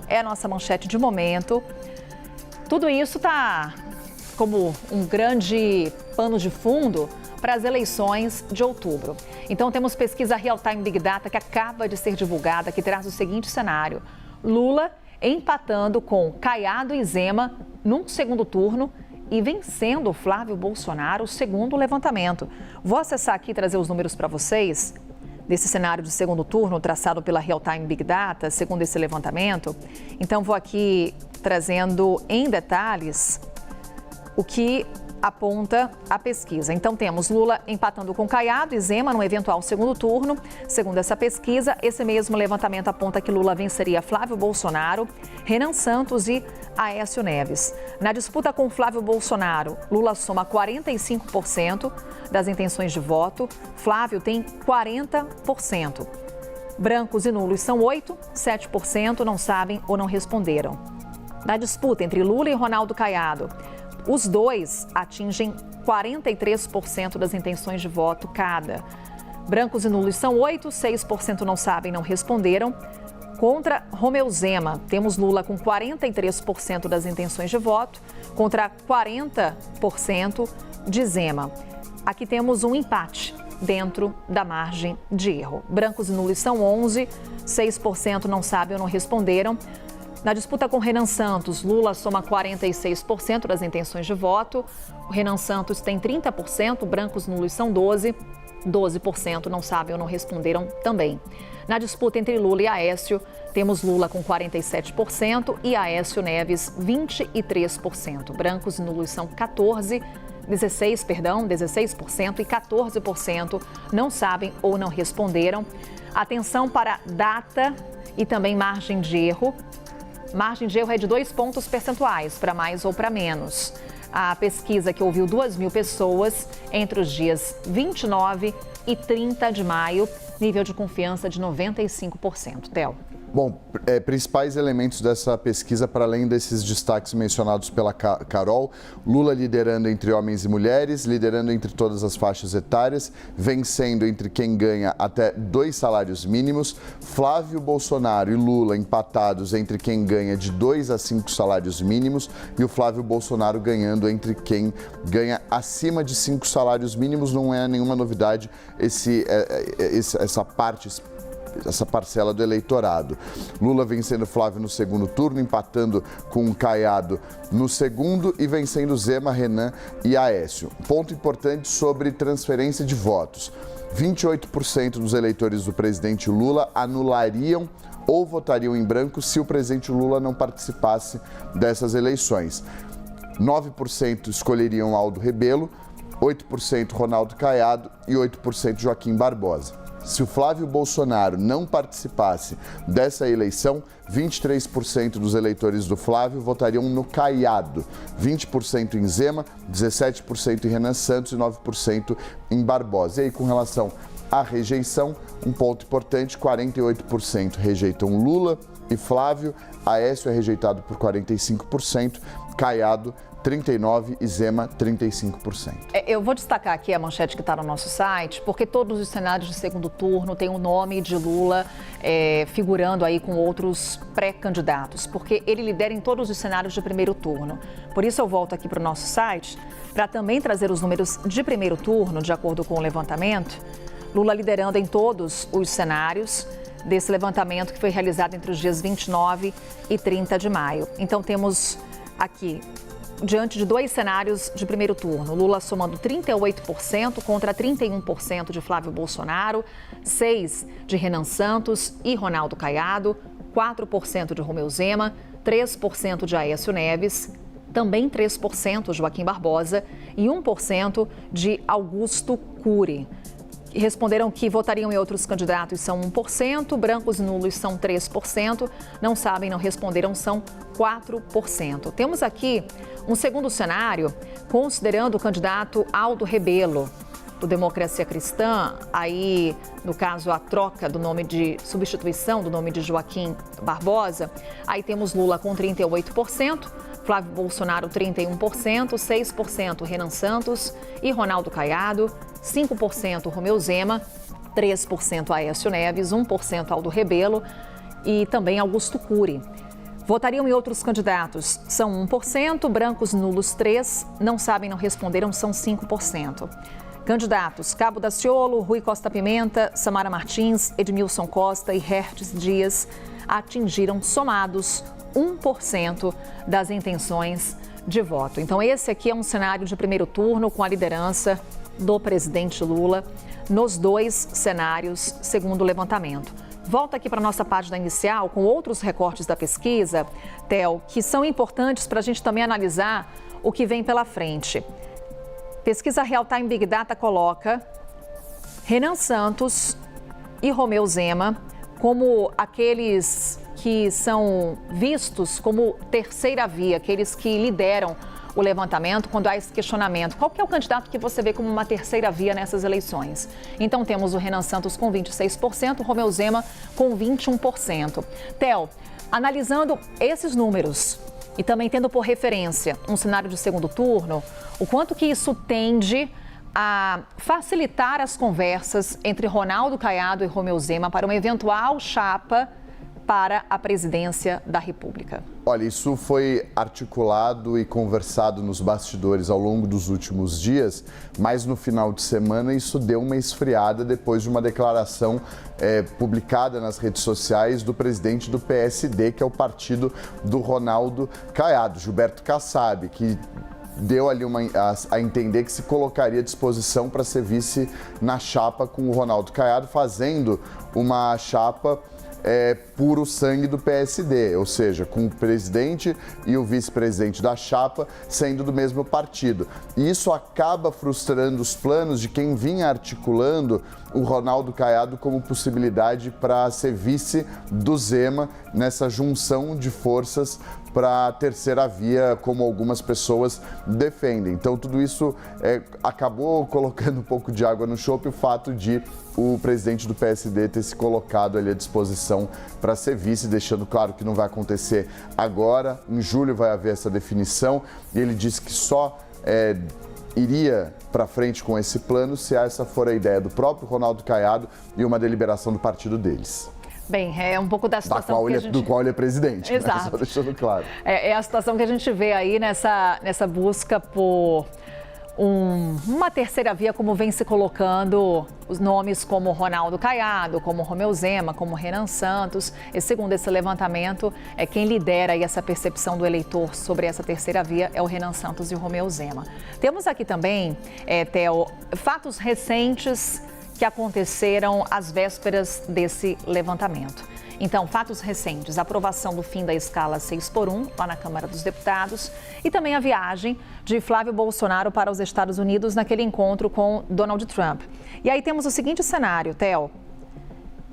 é a nossa manchete de momento. Tudo isso está como um grande pano de fundo para as eleições de outubro. Então temos pesquisa Real Time Big Data que acaba de ser divulgada, que traz o seguinte cenário: Lula empatando com Caiado e Zema num segundo turno e vencendo Flávio Bolsonaro, segundo o levantamento. Vou acessar aqui e trazer os números para vocês desse cenário de segundo turno traçado pela Real Time Big Data, segundo esse levantamento. Então vou aqui trazendo em detalhes o que aponta a pesquisa. Então temos Lula empatando com Caiado e Zema no eventual segundo turno. Segundo essa pesquisa, esse mesmo levantamento aponta que Lula venceria Flávio Bolsonaro, Renan Santos e Aécio Neves. Na disputa com Flávio Bolsonaro, Lula soma 45% das intenções de voto, Flávio tem 40%. Brancos e nulos são 8%, 7% não sabem ou não responderam. Na disputa entre Lula e Ronaldo Caiado, os dois atingem 43% das intenções de voto cada. Brancos e nulos são 8%, 6% não sabem, não responderam. Contra Romeu Zema, temos Lula com 43% das intenções de voto, contra 40% de Zema. Aqui temos um empate dentro da margem de erro. Brancos e nulos são 11%, 6% não sabem ou não responderam. Na disputa com Renan Santos, Lula soma 46% das intenções de voto. O Renan Santos tem 30%, brancos nulos são 12%, 12% não sabem ou não responderam também. Na disputa entre Lula e Aécio, temos Lula com 47% e Aécio Neves 23%. Brancos e nulos são 16% e 14% não sabem ou não responderam. Atenção para data e também margem de erro. Margem de erro é de 2 pontos percentuais, para mais ou para menos. A pesquisa que ouviu 2.000 pessoas entre os dias 29 e 30 de maio, nível de confiança de 95%. Theo. Bom, principais elementos dessa pesquisa, para além desses destaques mencionados pela Carol: Lula liderando entre homens e mulheres, liderando entre todas as faixas etárias, vencendo entre quem ganha até 2 salários mínimos, Flávio Bolsonaro e Lula empatados entre quem ganha de 2 a 5 salários mínimos e o Flávio Bolsonaro ganhando entre quem ganha acima de 5 salários mínimos. Não é nenhuma novidade essa parcela do eleitorado. Lula vencendo Flávio no segundo turno, empatando com Caiado no segundo e vencendo Zema, Renan e Aécio. Ponto importante sobre transferência de votos: 28% dos eleitores do presidente Lula anulariam ou votariam em branco se o presidente Lula não participasse dessas eleições. 9% escolheriam Aldo Rebelo, 8% Ronaldo Caiado e 8% Joaquim Barbosa. Se o Flávio Bolsonaro não participasse dessa eleição, 23% dos eleitores do Flávio votariam no Caiado, 20% em Zema, 17% em Renan Santos e 9% em Barbosa. E aí, com relação à rejeição, um ponto importante: 48% rejeitam Lula e Flávio, Aécio é rejeitado por 45%, Caiado 39% e Zema 35%. Eu vou destacar aqui a manchete que está no nosso site, porque todos os cenários de segundo turno têm o nome de Lula figurando aí com outros pré-candidatos, porque ele lidera em todos os cenários de primeiro turno. Por isso eu volto aqui para o nosso site para também trazer os números de primeiro turno, de acordo com o levantamento. Lula liderando em todos os cenários desse levantamento que foi realizado entre os dias 29 e 30 de maio. Então temos aqui, diante de 2 cenários de primeiro turno, Lula somando 38% contra 31% de Flávio Bolsonaro, 6% de Renan Santos e Ronaldo Caiado, 4% de Romeu Zema, 3% de Aécio Neves, também 3% Joaquim Barbosa e 1% de Augusto Cury. Responderam que votariam em outros candidatos são 1%, brancos e nulos são 3%, não sabem, não responderam, são 4%. Temos aqui um segundo cenário, considerando o candidato Aldo Rebelo, do Democracia Cristã, aí, no caso, a troca do nome de substituição do nome de Joaquim Barbosa. Aí temos Lula com 38%, Flávio Bolsonaro 31%, 6% Renan Santos e Ronaldo Caiado, 5% Romeu Zema, 3% Aécio Neves, 1% Aldo Rebelo e também Augusto Cury. Votariam em outros candidatos, são 1%, brancos nulos 3%, não sabem, não responderam, são 5%. Candidatos, Cabo Daciolo, Rui Costa Pimenta, Samara Martins, Edmilson Costa e Hertes Dias atingiram somados 1% das intenções de voto. Então esse aqui é um cenário de primeiro turno com a liderança do presidente Lula nos 2 cenários, segundo o levantamento. Volta aqui para a nossa página inicial com outros recortes da pesquisa, Theo, que são importantes para a gente também analisar o que vem pela frente. Pesquisa Real Time Big Data coloca Renan Santos e Romeu Zema como aqueles que são vistos como terceira via, aqueles que lideram o levantamento quando há esse questionamento. Qual que é o candidato que você vê como uma terceira via nessas eleições? Então temos o Renan Santos com 26%, o Romeu Zema com 21%. Theo, analisando esses números e também tendo por referência um cenário de segundo turno, o quanto que isso tende a facilitar as conversas entre Ronaldo Caiado e Romeu Zema para uma eventual chapa para a presidência da República? Olha, isso foi articulado e conversado nos bastidores ao longo dos últimos dias, mas no final de semana isso deu uma esfriada depois de uma declaração publicada nas redes sociais do presidente do PSD, que é o partido do Ronaldo Caiado, Gilberto Kassab, que deu ali a entender que se colocaria à disposição para ser vice na chapa com o Ronaldo Caiado, fazendo uma chapa puro sangue do PSD, ou seja, com o presidente e o vice-presidente da chapa sendo do mesmo partido. E isso acaba frustrando os planos de quem vinha articulando o Ronaldo Caiado como possibilidade para ser vice do Zema nessa junção de forças para a terceira via, como algumas pessoas defendem. Então, tudo isso acabou colocando um pouco de água no chope, o fato de o presidente do PSD ter se colocado ali à disposição para ser vice, deixando claro que não vai acontecer agora. Em julho vai haver essa definição e ele disse que só iria para frente com esse plano se essa for a ideia do próprio Ronaldo Caiado e uma deliberação do partido deles. Bem, é um pouco da situação do qual ele é presidente. Exato. Né? Só deixando claro. É a situação que a gente vê aí nessa busca por uma terceira via, como vem se colocando os nomes como Ronaldo Caiado, como Romeu Zema, como Renan Santos. E segundo esse levantamento, quem lidera aí essa percepção do eleitor sobre essa terceira via é o Renan Santos e o Romeu Zema. Temos aqui também, Theo, fatos recentes que aconteceram às vésperas desse levantamento. Então, fatos recentes, aprovação do fim da escala 6x1 lá na Câmara dos Deputados e também a viagem de Flávio Bolsonaro para os Estados Unidos naquele encontro com Donald Trump. E aí temos o seguinte cenário, Theo.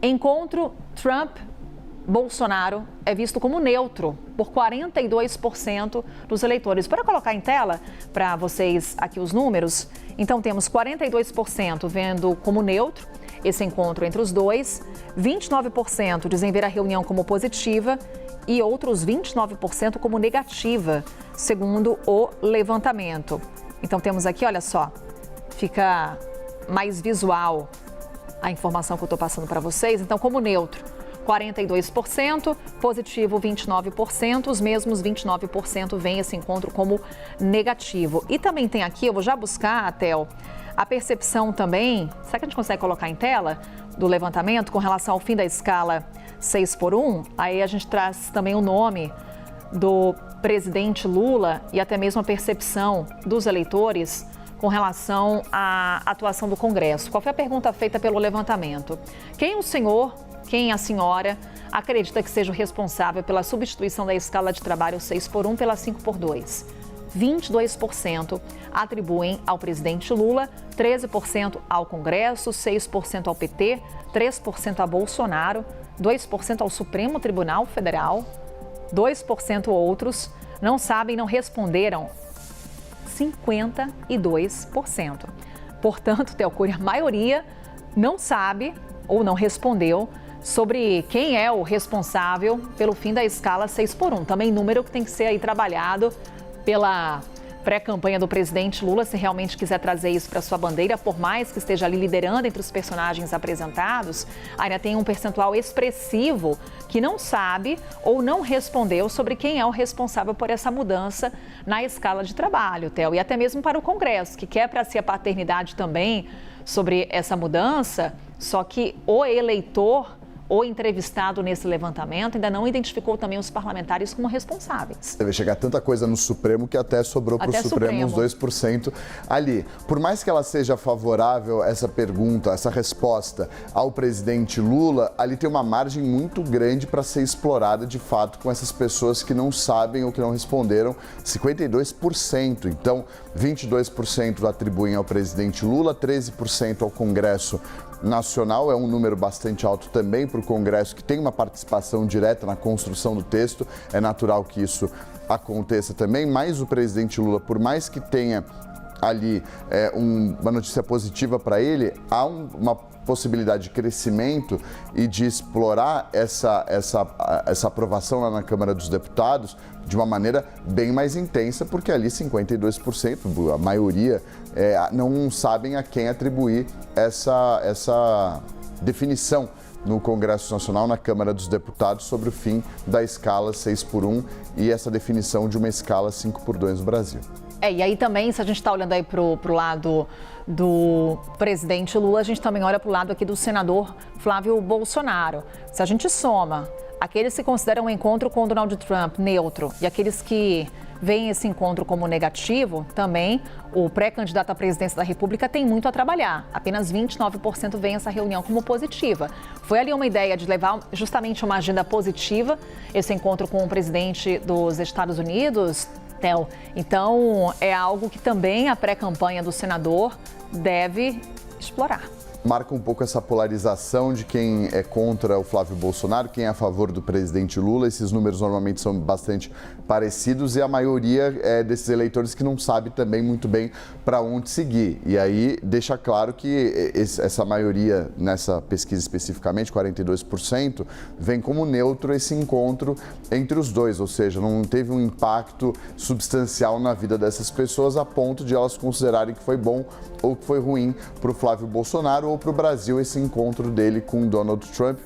Encontro Trump-Bolsonaro é visto como neutro por 42% dos eleitores. Para colocar em tela para vocês aqui os números, então temos 42% vendo como neutro esse encontro entre os dois, 29% dizem ver a reunião como positiva e outros 29% como negativa, segundo o levantamento. Então temos aqui, olha só, fica mais visual a informação que eu estou passando para vocês. Então, como neutro, 42%, positivo 29%, os mesmos 29% veem esse encontro como negativo. E também tem aqui, eu vou já buscar, Theo, a percepção também, será que a gente consegue colocar em tela, do levantamento com relação ao fim da escala 6x1? Aí a gente traz também o nome do presidente Lula e até mesmo a percepção dos eleitores com relação à atuação do Congresso. Qual foi a pergunta feita pelo levantamento? Quem o senhor, quem a senhora acredita que seja o responsável pela substituição da escala de trabalho 6x1 pela 5x2? 22% atribuem ao presidente Lula, 13% ao Congresso, 6% ao PT, 3% a Bolsonaro, 2% ao Supremo Tribunal Federal, 2% outros, não sabem, não responderam, 52%. Portanto, Theo Cury, a maioria não sabe ou não respondeu sobre quem é o responsável pelo fim da escala 6x1. Também número que tem que ser aí trabalhado pré-campanha do presidente Lula, se realmente quiser trazer isso para sua bandeira, por mais que esteja ali liderando entre os personagens apresentados, ainda tem um percentual expressivo que não sabe ou não respondeu sobre quem é o responsável por essa mudança na escala de trabalho, Theo. E até mesmo para o Congresso, que quer para si a paternidade também sobre essa mudança, só que o eleitor, o entrevistado nesse levantamento, ainda não identificou também os parlamentares como responsáveis. Deve chegar tanta coisa no Supremo que até sobrou para o Supremo uns 2% ali. Por mais que ela seja favorável, essa pergunta, essa resposta ao presidente Lula, ali tem uma margem muito grande para ser explorada de fato com essas pessoas que não sabem ou que não responderam, 52%. Então, 22% atribuem ao presidente Lula, 13% ao Congresso Nacional, é um número bastante alto também para o Congresso, que tem uma participação direta na construção do texto, é natural que isso aconteça também, mas o presidente Lula, por mais que tenha ali uma notícia positiva para ele, há uma possibilidade de crescimento e de explorar essa aprovação lá na Câmara dos Deputados de uma maneira bem mais intensa, porque ali 52%, a maioria, não sabem a quem atribuir essa definição no Congresso Nacional, na Câmara dos Deputados, sobre o fim da escala 6x1 e essa definição de uma escala 5x2 no Brasil. E aí também, se a gente está olhando aí para o lado do presidente Lula, a gente também olha para o lado aqui do senador Flávio Bolsonaro. Se a gente soma aqueles que consideram o encontro com o Donald Trump neutro e aqueles que veem esse encontro como negativo, também o pré-candidato à presidência da República tem muito a trabalhar. Apenas 29% veem essa reunião como positiva. Foi ali uma ideia de levar justamente uma agenda positiva, esse encontro com o presidente dos Estados Unidos, Theo. Então, é algo que também a pré-campanha do senador deve explorar. Marca um pouco essa polarização de quem é contra o Flávio Bolsonaro, quem é a favor do presidente Lula. Esses números normalmente são bastante parecidos e a maioria é desses eleitores que não sabe também muito bem para onde seguir. E aí deixa claro que essa maioria, nessa pesquisa especificamente, 42%, vem como neutro esse encontro entre os dois, ou seja, não teve um impacto substancial na vida dessas pessoas a ponto de elas considerarem que foi bom ou que foi ruim para o Flávio Bolsonaro ou para o Brasil esse encontro dele com Donald Trump,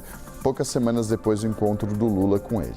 poucas semanas depois do encontro do Lula com ele.